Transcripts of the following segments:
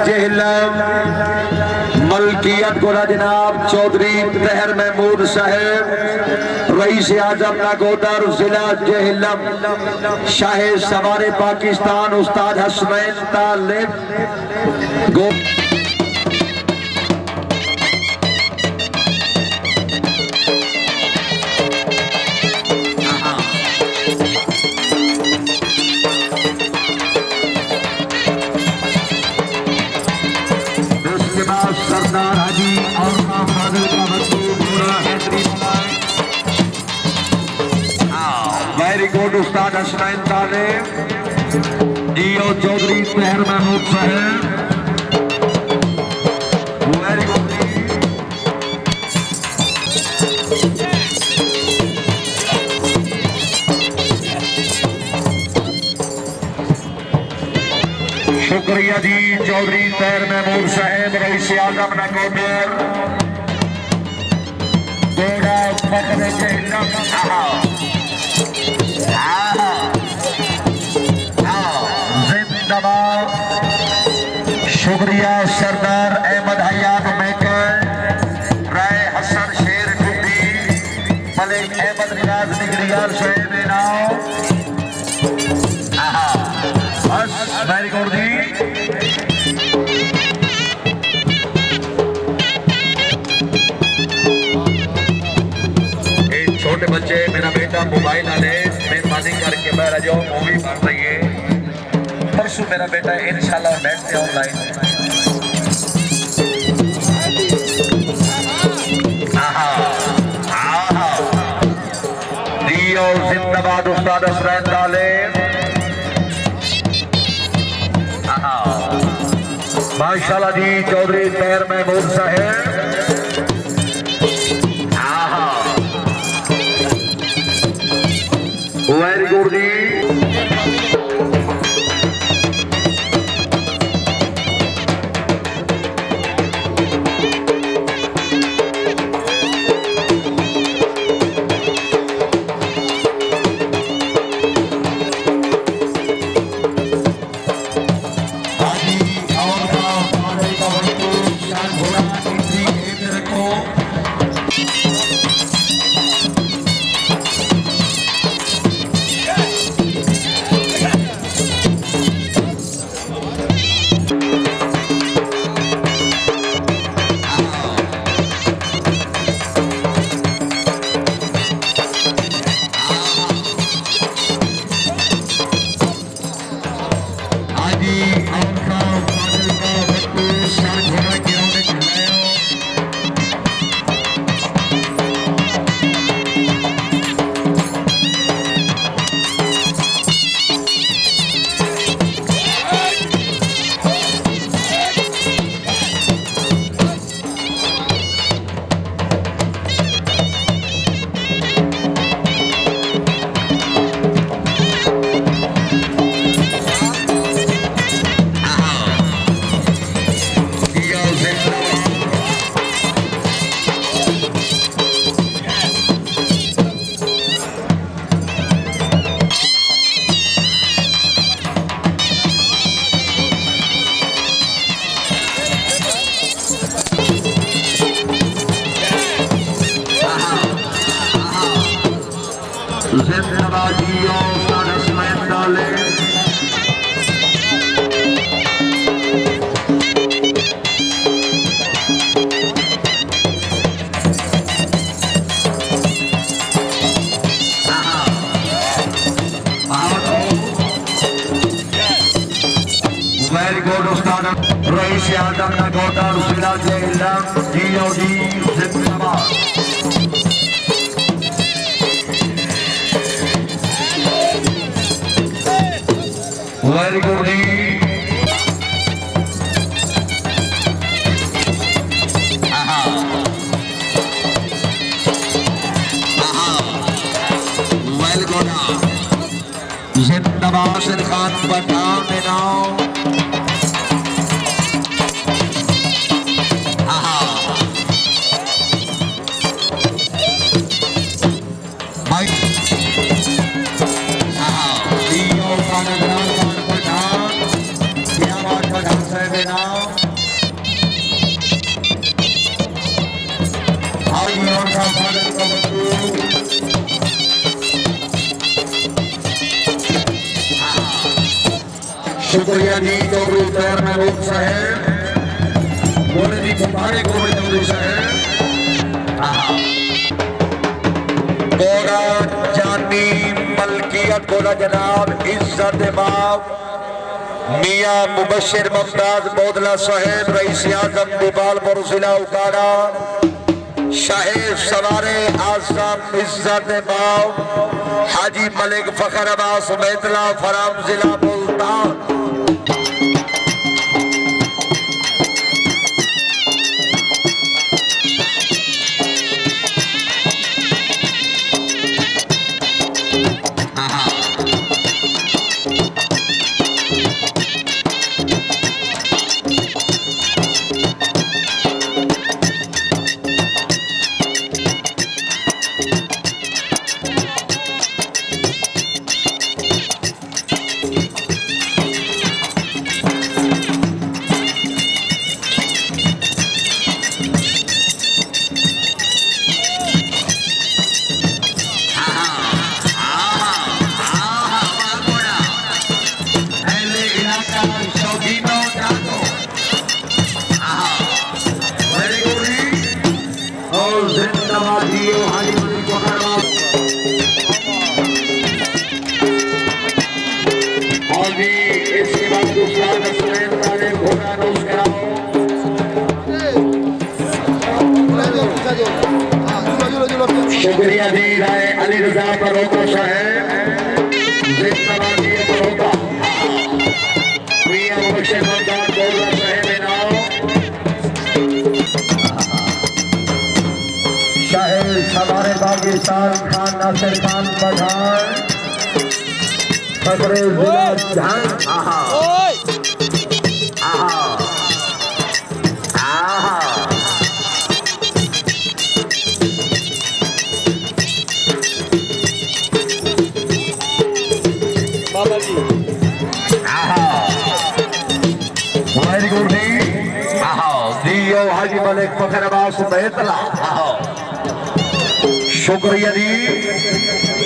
जेहलम मलकियत गोरा जनाब चौधरी तहर महमूद साहेब रईस आजम नागोदर जिला जेहलम शाह सवारे पाकिस्तान उस्ताद हसनैन तालिब गो सरदार हाजी और फाजिल का वेरी गुड उस्ताद हसनैन तालिब जी और चौधरी तहर महमूद साहब वेरी गुड शुक्रिया जी चौधरी तहर महमूद साहेब रईस आजम नागोदर गोरा फखर जेहलम जिंदाबाद। शुक्रिया सरदार अहमद हयात मेकर राय हसन शेर गुड्डी मलिक अहमद रियाज निगरियार साहेब नाव वेरी गुड जी। छोटे बच्चे मेरा बेटा मोबाइल वाले मेहरबानी करके मेरा जो मूवी बन रही है परसों मेरा बेटा इंशाल्लाह नेट पे ऑनलाइन जिंदाबाद उस्ताद हसनैन तालिब माशाल्लाह जी चौधरी तहर महमूद साहेब वेरी गुड जी। वेरी गुड उस्ताद रईस आजम नागोदर जिला जेहलम जीओडी जिंदाबाद। वेरी गुड जी। वेरी गुड जिंदाबाद शेर खान पठान नाव now शुक्रिया जी चौधरी तैयार महबूब साहब बोले जी तुम्हारे गोविंद चौधरी साहब गोरा जानी मलकियत गोरा जनाब इज्जत बाब मियां मुबशिर मुमताज बोदला साहब रईस आजम दीपालपुर जिला उकाड़ा शाहे सवारे आजम इज्जत बाब हाजी मलिक फखर अब्बास बैतला फराम जिला मुल्तान शुक्रिया जी राय अली रजा परोटा साहब जिंदाबाद जी परोटा मियां मुबशिर मुमताज बोदला साहब इनाम शाहे सवारे पाकिस्तान खान नासिर खान पठान फखरे जिला जहां आहा आहा आहा हाजी मलिक फखर अब्बास बैतला शुक्रिया जी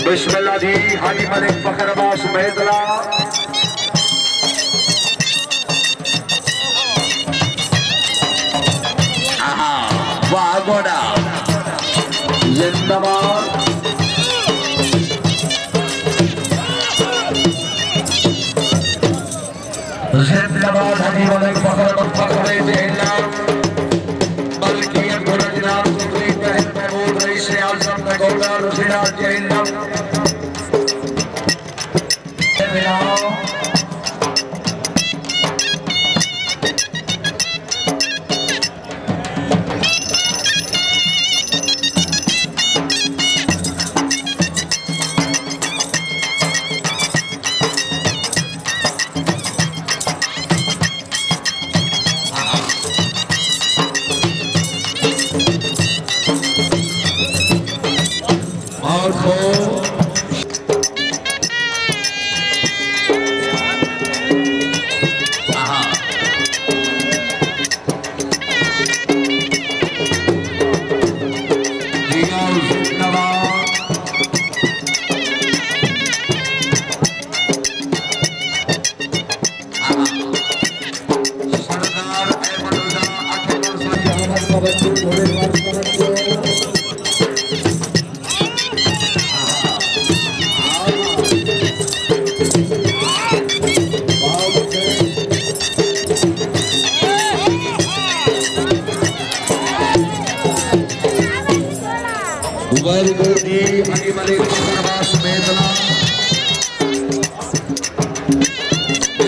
बिस्मिल्लाह जी हाजी मलिक फखर अब्बास बैतला वागोड़ा जिंदाबाद जिंदाबाद हाजी मलिक फखर फखरे जिला मलकियत गोरा जनाब चौधरी तैयार महबूब रईस आजम गोरा जिला जिला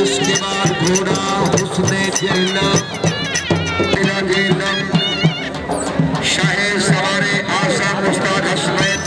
इसके बाद घोड़ा हुस्ने जहन्नम शाहे सवारे आजम उस्ताद हसनैन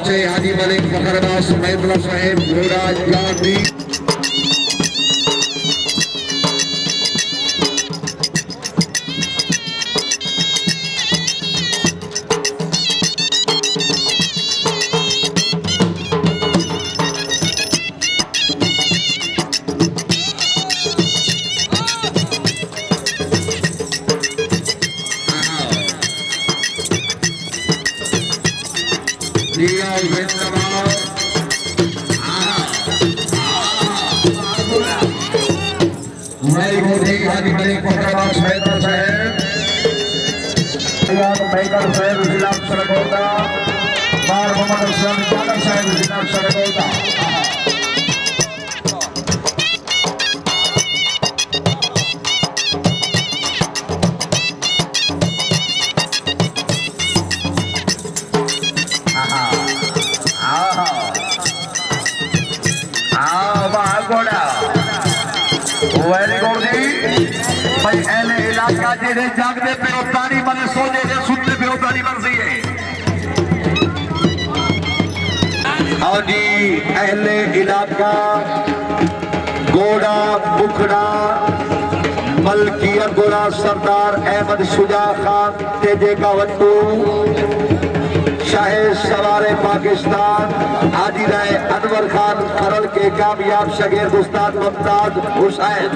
से हाजी मलिक फखरबास मैदला साहेब घोड़ा जाती जागते पे तारी मन सोचे थे सुनते पे तारी मन सही है। हाँ जी अहले इलाका गोड़ा बुखड़ा मलकियत गोरा सरदार अहमद शुजा खान तेजे का वट्टू शाहे सवारे पाकिस्तान हाजी राय अनवर खान खरल के कामयाब शगीर उस्ताद मुमताज हुसैन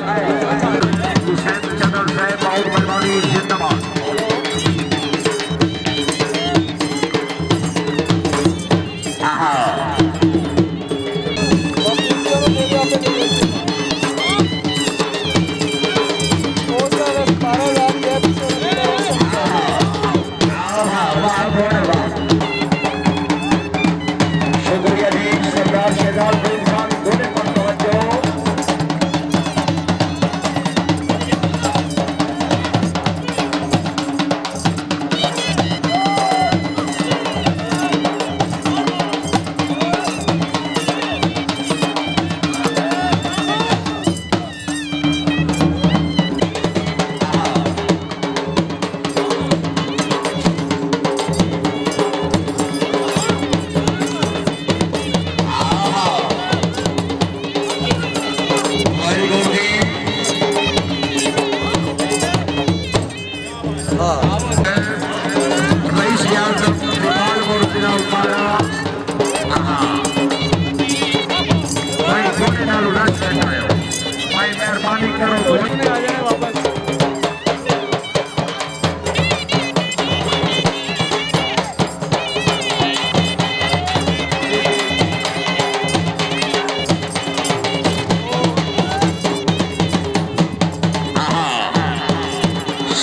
चंदन साहब बहुत मेहरबानी जिंदाबाद। शुक्रिया जी सरदार शेजाल खान दोनों पर तवज्जो।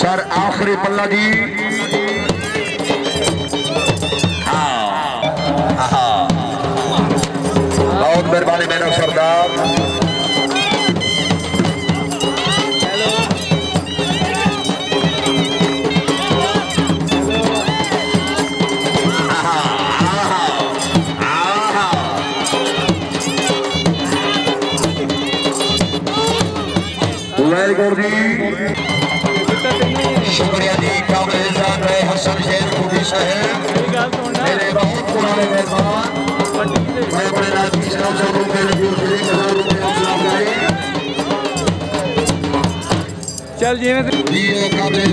सर आखिरी पल्ला जी बहुत मेहरबानी मेरा सरदार। वेरी गुड जी शुक्रिया जी काबिल हसन शेर खूबी साहब मेरे बहुत पुराने मेहमान मैं अपने राजकीय शराब से चल जी काबिल